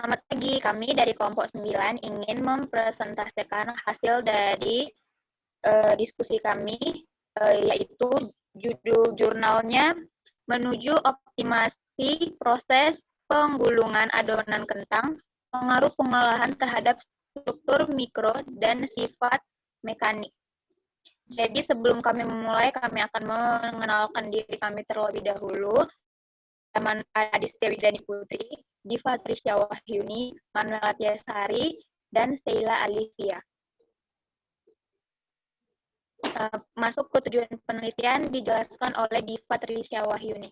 Selamat pagi, kami dari kelompok 9 ingin mempresentasikan hasil dari diskusi kami, yaitu judul jurnalnya menuju optimasi proses penggulungan adonan kentang, pengaruh pengolahan terhadap struktur mikro dan sifat mekanik. Jadi sebelum kami memulai, kami akan mengenalkan diri kami terlebih dahulu. Adis Dewi Dani Putri, Diva Trisya Wahyuni, Manuela Tiasari, dan Sheila Alivia. Masuk ke tujuan penelitian dijelaskan oleh Diva Trisya Wahyuni.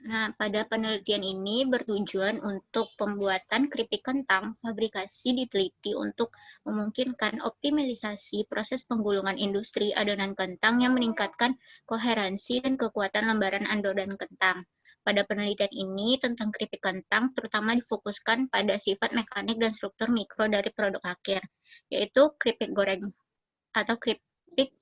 Nah, pada penelitian ini bertujuan untuk pembuatan keripik kentang, fabrikasi diteliti untuk memungkinkan optimalisasi proses penggulungan industri adonan kentang yang meningkatkan koherensi dan kekuatan lembaran adonan kentang. Pada penelitian ini tentang keripik kentang terutama difokuskan pada sifat mekanik dan struktur mikro dari produk akhir, yaitu keripik goreng atau keripik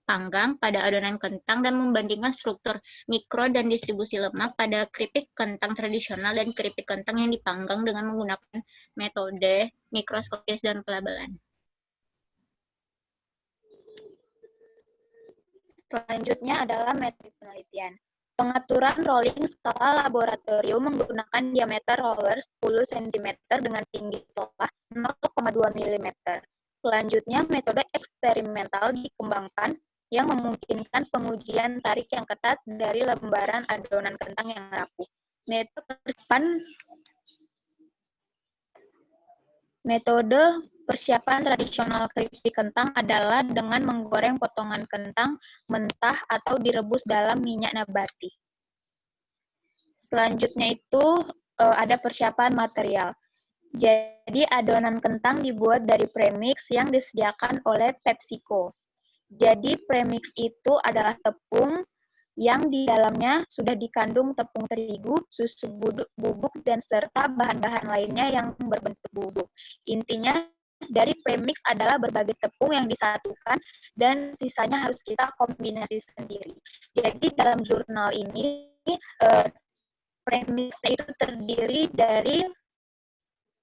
panggang pada adonan kentang dan membandingkan struktur mikro dan distribusi lemak pada keripik kentang tradisional dan keripik kentang yang dipanggang dengan menggunakan metode mikroskopis dan pelabelan. Selanjutnya adalah metode penelitian. Pengaturan rolling skala laboratorium menggunakan diameter roller 10 cm dengan tinggi celah 0,2 mm. Selanjutnya, metode eksperimental dikembangkan yang memungkinkan pengujian tarik yang ketat dari lembaran adonan kentang yang rapuh. Metode persiapan tradisional keripik kentang adalah dengan menggoreng potongan kentang mentah atau direbus dalam minyak nabati. Selanjutnya itu ada persiapan material. Jadi adonan kentang dibuat dari premix yang disediakan oleh PepsiCo. Jadi premix itu adalah tepung yang di dalamnya sudah dikandung tepung terigu, susu bubuk, dan serta bahan-bahan lainnya yang berbentuk bubuk. Intinya dari premix adalah berbagai tepung yang disatukan dan sisanya harus kita kombinasi sendiri. Jadi dalam jurnal ini premixnya itu terdiri dari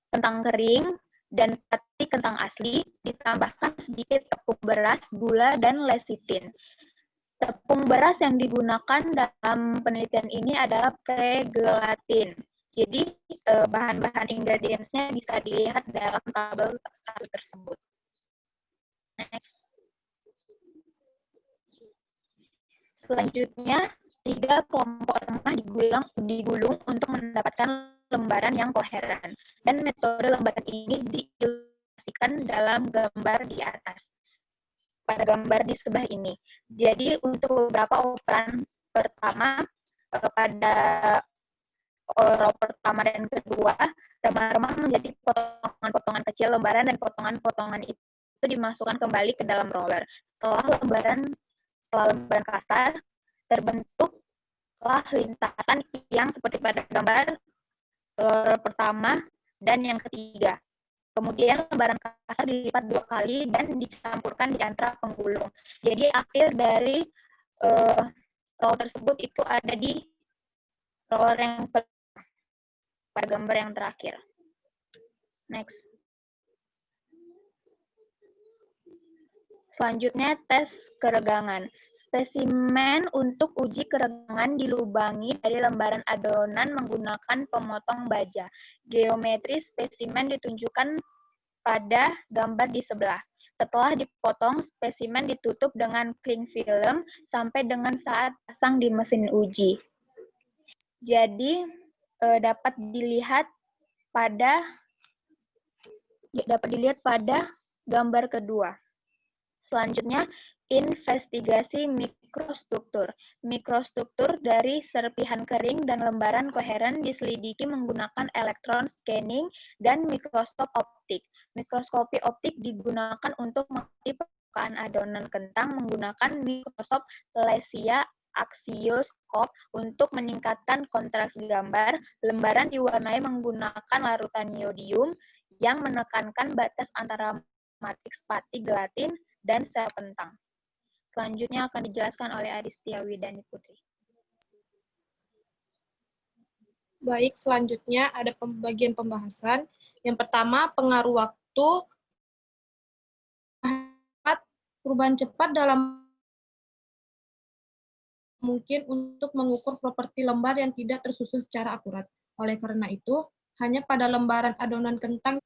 kentang kering dan pati kentang asli, ditambahkan sedikit tepung beras, gula, dan lecitin. Tepung beras yang digunakan dalam penelitian ini adalah pregelatin. Jadi bahan-bahan ingredients-nya bisa dilihat dalam tabel tersebut. Next. Selanjutnya, 3 kelompok lemah digulung untuk mendapatkan lembaran yang koheren. Dan metode lembaran ini diilustrasikan dalam gambar di atas. Pada gambar di sebelah ini. Jadi untuk beberapa operan pertama, pada row pertama dan kedua, remah-remah menjadi potongan-potongan kecil lembaran dan potongan-potongan itu dimasukkan kembali ke dalam roller. Setelah lembaran kasar, terbentuklah lintasan yang seperti pada gambar pertama dan yang ketiga. Kemudian lembaran kasar dilipat 2 kali dan dicampurkan di antara penggulung. Jadi akhir dari roll tersebut itu ada di roller yang pada gambar yang terakhir. Next. Selanjutnya tes keregangan. Spesimen untuk uji keregangan dilubangi dari lembaran adonan menggunakan pemotong baja. Geometri spesimen ditunjukkan pada gambar di sebelah. Setelah dipotong, spesimen ditutup dengan cling film sampai dengan saat pasang di mesin uji. Jadi dapat dilihat pada gambar kedua. Selanjutnya, investigasi mikrostruktur. Mikrostruktur dari serpihan kering dan lembaran koheren diselidiki menggunakan elektron scanning dan mikroskop optik. Mikroskopi optik digunakan untuk mengerti permukaan adonan kentang menggunakan mikroskop Lesia aksioskop untuk meningkatkan kontras gambar. Lembaran diwarnai menggunakan larutan iodium yang menekankan batas antara matriks pati gelatin dan sel kentang. Selanjutnya akan dijelaskan oleh Adistia Widani Putri. Baik, selanjutnya ada pembagian pembahasan. Yang pertama, pengaruh waktu. Perubahan cepat dalam mungkin untuk mengukur properti lembar yang tidak tersusun secara akurat. Oleh karena itu, hanya pada lembaran adonan kentang.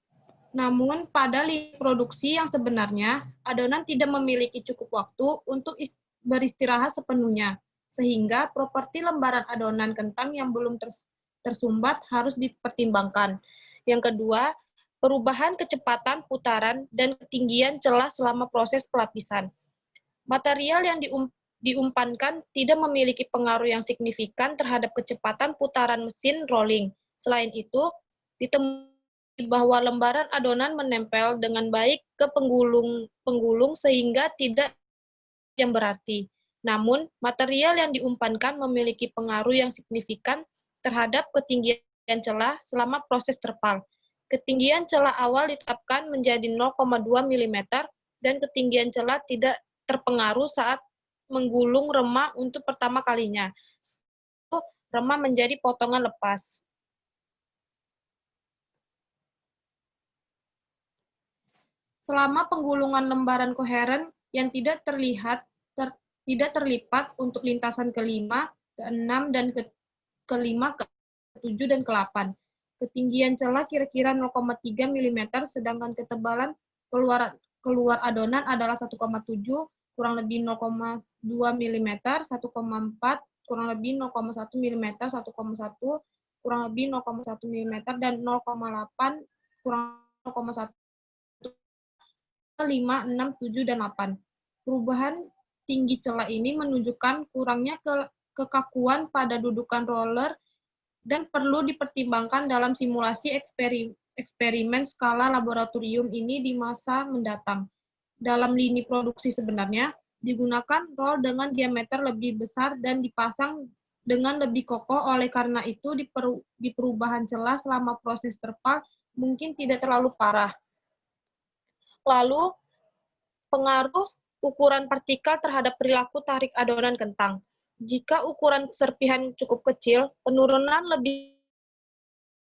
Namun, pada lini produksi yang sebenarnya, adonan tidak memiliki cukup waktu untuk beristirahat sepenuhnya, sehingga properti lembaran adonan kentang yang belum tersumbat harus dipertimbangkan. Yang kedua, perubahan kecepatan putaran dan ketinggian celah selama proses pelapisan. Material yang diumpankan tidak memiliki pengaruh yang signifikan terhadap kecepatan putaran mesin rolling. Selain itu, ditemukan bahwa lembaran adonan menempel dengan baik ke penggulung sehingga tidak yang berarti. Namun, material yang diumpankan memiliki pengaruh yang signifikan terhadap ketinggian celah selama proses terpal. Ketinggian celah awal ditetapkan menjadi 0,2 mm dan ketinggian celah tidak terpengaruh saat menggulung remah untuk pertama kalinya. Remah menjadi potongan lepas. Selama penggulungan lembaran koheren yang tidak tidak terlipat untuk lintasan ke-5, ke-6, dan ke-5, ke-7, dan ke-8. Ketinggian celah kira-kira 0,3 mm, sedangkan ketebalan keluar adonan adalah 1,7, kurang lebih 0,2 mm, 1,4, kurang lebih 0,1 mm, 1,1, kurang lebih 0,1 mm, dan 0,8, kurang 0,1, 5, 6, 7, dan 8. Perubahan tinggi celah ini menunjukkan kurangnya kekakuan pada dudukan roller dan perlu dipertimbangkan dalam simulasi eksperimen skala laboratorium ini di masa mendatang. Dalam lini produksi sebenarnya, digunakan roll dengan diameter lebih besar dan dipasang dengan lebih kokoh, oleh karena itu di perubahan celah selama proses terpal mungkin tidak terlalu parah. Lalu, pengaruh ukuran partikel terhadap perilaku tarik adonan kentang. Jika ukuran serpihan cukup kecil, penurunan lebih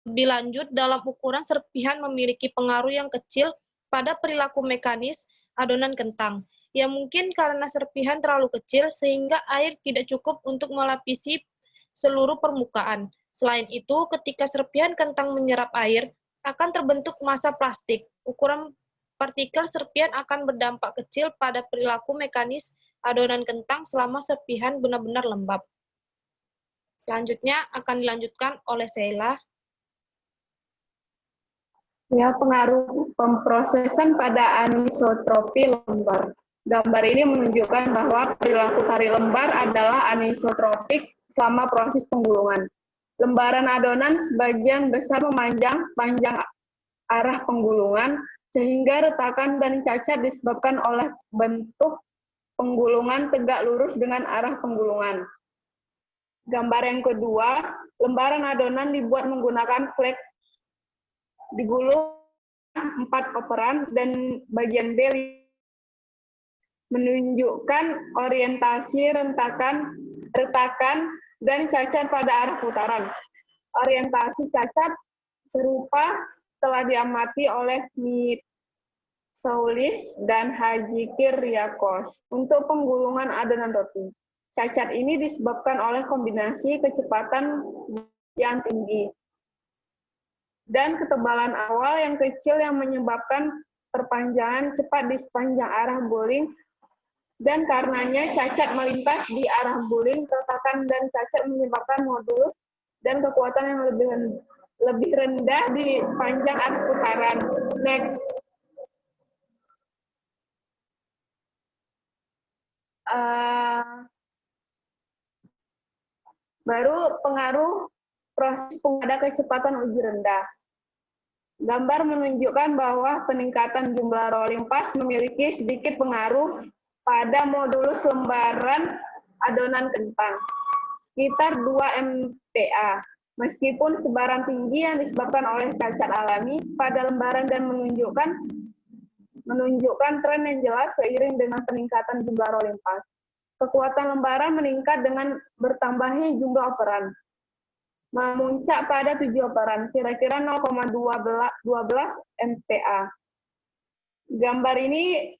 lanjut dalam ukuran serpihan memiliki pengaruh yang kecil pada perilaku mekanis adonan kentang. Ya mungkin karena serpihan terlalu kecil sehingga air tidak cukup untuk melapisi seluruh permukaan. Selain itu, ketika serpihan kentang menyerap air, akan terbentuk massa plastik. Ukuran partikel serpihan akan berdampak kecil pada perilaku mekanis adonan kentang selama serpihan benar-benar lembab. Selanjutnya akan dilanjutkan oleh Sheila. Ya, pengaruh pemprosesan pada anisotropi lembar. Gambar ini menunjukkan bahwa perilaku tari lembar adalah anisotropik selama proses penggulungan. Lembaran adonan sebagian besar memanjang sepanjang arah penggulungan, sehingga retakan dan cacat disebabkan oleh bentuk penggulungan tegak lurus dengan arah penggulungan. Gambar yang kedua, lembaran adonan dibuat menggunakan flek digulung 4 operan dan bagian B menunjukkan orientasi retakan, dan cacat pada arah putaran. Orientasi cacat serupa telah diamati oleh Mitsoulis dan Haji Kyriakos untuk penggulungan adonan roti. Cacat ini disebabkan oleh kombinasi kecepatan yang tinggi dan ketebalan awal yang kecil yang menyebabkan perpanjangan cepat di sepanjang arah bowling, dan karenanya cacat melintas di arah bowling, retakan dan cacat menyebabkan modulus dan kekuatan yang lebih rendah di sepanjang arah putaran. Next. Baru pengaruh proses pada kecepatan uji rendah. Gambar menunjukkan bahwa peningkatan jumlah rolling pass memiliki sedikit pengaruh pada modulus lembaran adonan kentang, sekitar 2 MPa. Meskipun sebaran tinggi yang disebabkan oleh cacat alami pada lembaran dan menunjukkan tren yang jelas seiring dengan peningkatan jumlah rolling pass. Kekuatan lembaran meningkat dengan bertambahnya jumlah operan. Memuncak pada 7 operan, kira-kira 0,12 MPa. Gambar ini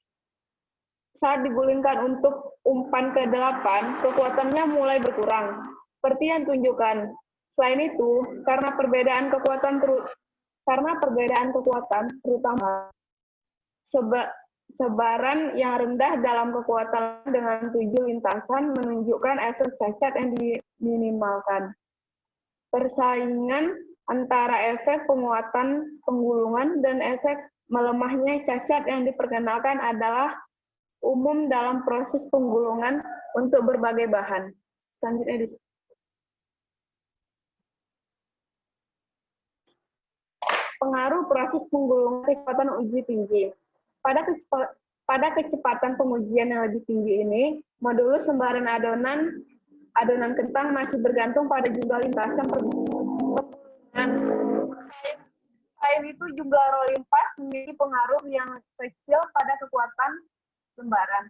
saat digulingkan untuk umpan ke-8, kekuatannya mulai berkurang, seperti yang ditunjukkan. Selain itu, karena perbedaan kekuatan terutama sebaran yang rendah dalam kekuatan dengan 7 lintasan menunjukkan efek cacat yang diminimalkan. Persaingan antara efek penguatan penggulungan dan efek melemahnya cacat yang diperkenalkan adalah umum dalam proses penggulungan untuk berbagai bahan. Selanjutnya, pengaruh proses penggulungan kecepatan uji tinggi. Pada kecepatan pengujian yang lebih tinggi ini, modulus lembaran adonan kentang masih bergantung pada jumlah lintasan penggulungan. Selain itu, jumlah rolling pass memiliki pengaruh yang kecil pada kekuatan lembaran.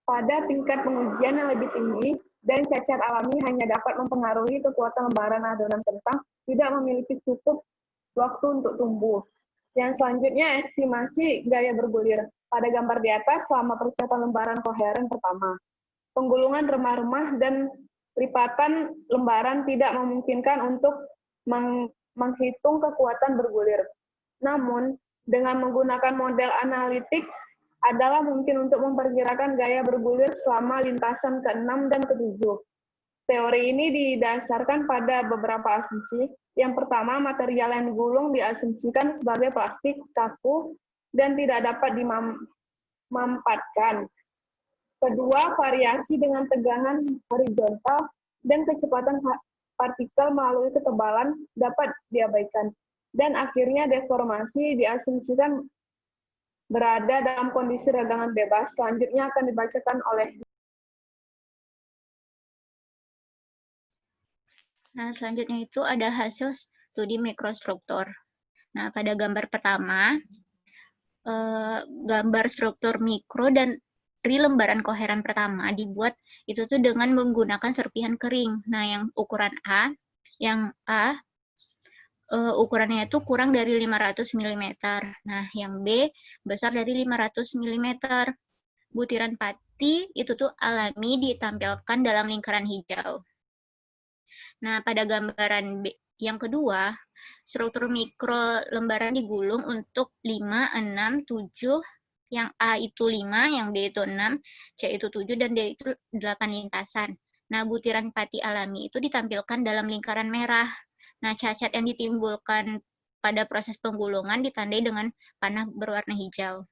Pada tingkat pengujian yang lebih tinggi dan cacat alami hanya dapat mempengaruhi kekuatan lembaran adonan kentang, tidak memiliki cukup waktu untuk tumbuh. Yang selanjutnya, estimasi gaya bergulir. Pada gambar di atas, selama persiapan lembaran koheren pertama, penggulungan remah-remah dan lipatan lembaran tidak memungkinkan untuk menghitung kekuatan bergulir. Namun, dengan menggunakan model analitik, adalah mungkin untuk memperkirakan gaya bergulir selama lintasan ke-6 dan ke-7. Teori ini didasarkan pada beberapa asumsi. Yang pertama, material yang digulung diasumsikan sebagai plastik, kaku, dan tidak dapat dimampatkan. Kedua, variasi dengan tegangan horizontal dan kecepatan partikel melalui ketebalan dapat diabaikan. Dan akhirnya, deformasi diasumsikan berada dalam kondisi ragangan bebas. Selanjutnya akan dibacakan oleh. Nah, selanjutnya itu ada hasil studi mikrostruktur. Nah, pada gambar pertama, gambar struktur mikro dan lembaran koheren pertama dibuat itu tuh dengan menggunakan serpihan kering. Nah, yang ukuran A, ukurannya itu kurang dari 500 mm. Nah, yang B besar dari 500 mm. Butiran pati itu tuh alami ditampilkan dalam lingkaran hijau. Nah, pada gambaran B yang kedua, struktur mikro lembaran digulung untuk 5, 6, 7, yang A itu 5, yang B itu 6, C itu 7, dan D itu 8 lintasan. Nah, butiran pati alami itu ditampilkan dalam lingkaran merah. Nah, cacat yang ditimbulkan pada proses penggulungan ditandai dengan panah berwarna hijau.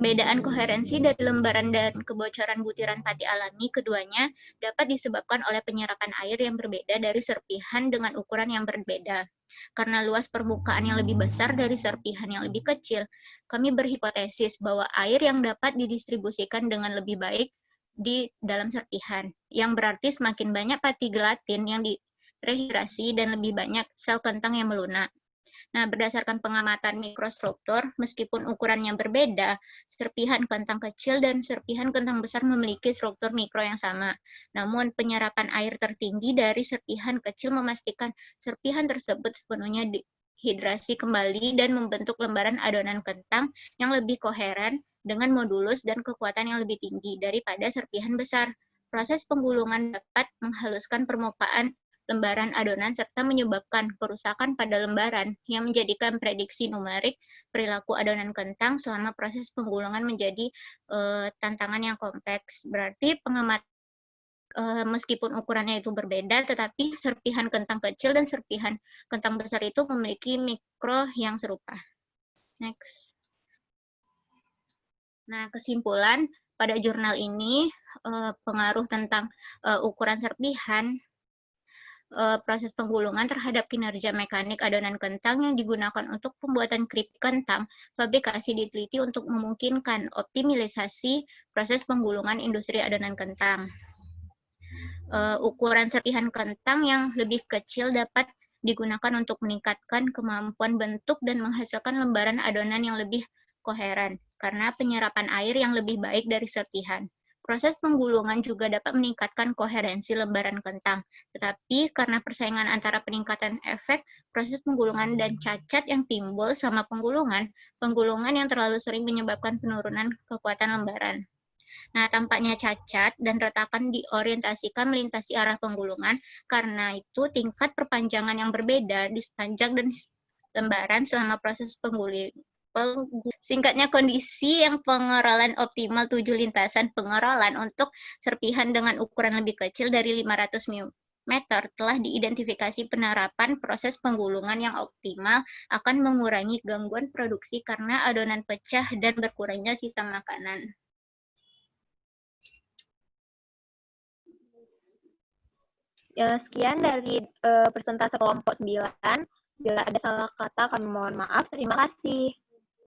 Perbedaan koherensi dari lembaran dan kebocoran butiran pati alami keduanya dapat disebabkan oleh penyerapan air yang berbeda dari serpihan dengan ukuran yang berbeda. Karena luas permukaan yang lebih besar dari serpihan yang lebih kecil, kami berhipotesis bahwa air yang dapat didistribusikan dengan lebih baik di dalam serpihan, yang berarti semakin banyak pati gelatin yang direhidrasi dan lebih banyak sel kentang yang melunak. Nah, berdasarkan pengamatan mikrostruktur, meskipun ukurannya berbeda, serpihan kentang kecil dan serpihan kentang besar memiliki struktur mikro yang sama. Namun, penyerapan air tertinggi dari serpihan kecil memastikan serpihan tersebut sepenuhnya dihidrasi kembali dan membentuk lembaran adonan kentang yang lebih koheren dengan modulus dan kekuatan yang lebih tinggi daripada serpihan besar. Proses penggulungan dapat menghaluskan permukaan lembaran adonan serta menyebabkan kerusakan pada lembaran yang menjadikan prediksi numerik perilaku adonan kentang selama proses penggulungan menjadi tantangan yang kompleks. Berarti pengamat meskipun ukurannya itu berbeda, tetapi serpihan kentang kecil dan serpihan kentang besar itu memiliki mikro yang serupa. Next. Nah, kesimpulan pada jurnal ini pengaruh tentang ukuran serpihan proses penggulungan terhadap kinerja mekanik adonan kentang yang digunakan untuk pembuatan keripik kentang, fabrikasi diteliti untuk memungkinkan optimalisasi proses penggulungan industri adonan kentang. Ukuran serpihan kentang yang lebih kecil dapat digunakan untuk meningkatkan kemampuan bentuk dan menghasilkan lembaran adonan yang lebih koheren, karena penyerapan air yang lebih baik dari serpihan. Proses penggulungan juga dapat meningkatkan koherensi lembaran kentang, tetapi karena persaingan antara peningkatan efek, proses penggulungan dan cacat yang timbul sama penggulungan yang terlalu sering menyebabkan penurunan kekuatan lembaran. Nah, tampaknya cacat dan retakan diorientasikan melintasi arah penggulungan, karena itu tingkat perpanjangan yang berbeda di sepanjang dan lembaran selama proses penggulungan. Singkatnya, kondisi yang pengerolan optimal 7 lintasan pengerolan untuk serpihan dengan ukuran lebih kecil dari 500 meter telah diidentifikasi. Penerapan proses penggulungan yang optimal akan mengurangi gangguan produksi karena adonan pecah dan berkurangnya sisa makanan. Ya, sekian dari presentasi kelompok 9. Bila ada salah kata, kami mohon maaf. Terima kasih.